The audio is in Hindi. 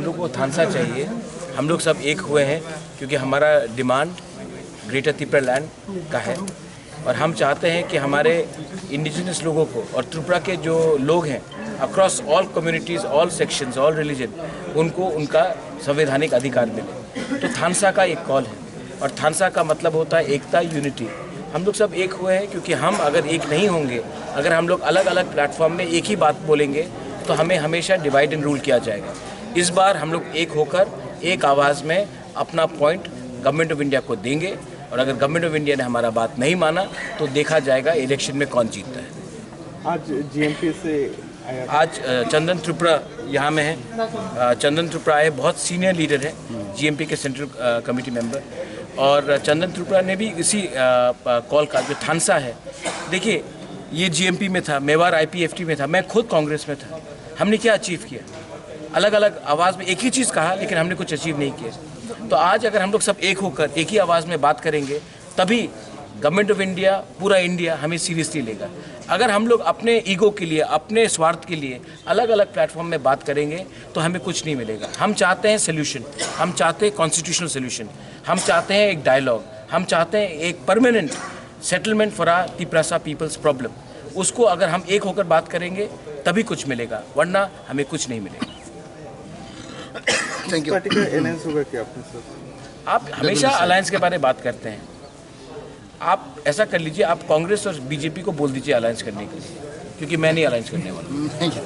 लोगों को थानसा चाहिए। हम लोग सब एक हुए हैं क्योंकि हमारा डिमांड ग्रेटर त्रिपुरा लैंड का है और हम चाहते हैं कि हमारे इंडिजिनस लोगों को और त्रिपुरा के जो लोग हैं across all communities, all sections, all religion, उनको उनका संवैधानिक अधिकार मिले। तो थानसा का एक कॉल है और थानसा का मतलब होता है एकता, यूनिटी। हम लोग सब एक हुए हैं क्योंकि हम अगर एक नहीं होंगे, अगर हम लोग अलग अलग प्लेटफॉर्म में एक ही बात बोलेंगे तो हमें हमेशा डिवाइड एंड रूल किया जाएगा। इस बार हम लोग एक होकर एक आवाज़ में अपना पॉइंट गवर्नमेंट ऑफ इंडिया को देंगे और अगर गवर्नमेंट ऑफ इंडिया ने हमारा बात नहीं माना तो देखा जाएगा इलेक्शन में कौन जीतता है। आज जीएमपी से आज चंदन त्रिपुरा यहाँ में है। चंदन त्रिपुरा है, बहुत सीनियर लीडर है जीएमपी के सेंट्रल कमेटी मेंबर, और चंदन त्रिपुरा ने भी इसी कॉल का जो थानसा है, देखिए ये जीएमपी में था, मेवाड़ आईपीएफटी में था, मैं खुद कांग्रेस में था। हमने क्या अचीव किया? अलग अलग आवाज़ में एक ही चीज़ कहा लेकिन हमने कुछ अचीव नहीं किया। तो आज अगर हम लोग सब एक होकर एक ही आवाज़ में बात करेंगे तभी गवर्नमेंट ऑफ इंडिया, पूरा इंडिया हमें सीरियसली लेगा। अगर हम लोग अपने ईगो के लिए, अपने स्वार्थ के लिए अलग अलग प्लेटफॉर्म में बात करेंगे तो हमें कुछ नहीं मिलेगा। हम चाहते हैं सोल्यूशन, हम चाहते हैं कॉन्स्टिट्यूशनल सोल्यूशन, हम चाहते हैं एक डायलॉग, हम चाहते हैं एक permanent settlement for our Tripura people's problem. उसको अगर हम एक होकर बात करेंगे तभी कुछ मिलेगा, वरना हमें कुछ नहीं मिलेगा। Thank you. पार्टी का अलायंस होगा क्या आपने सर? आप हमेशा अलायंस के बारे में बात करते हैं। आप ऐसा कर लीजिए, आप कांग्रेस और बीजेपी को बोल दीजिए अलायंस करने के लिए, क्योंकि मैं नहीं अलायंस करने वाला। Thank you.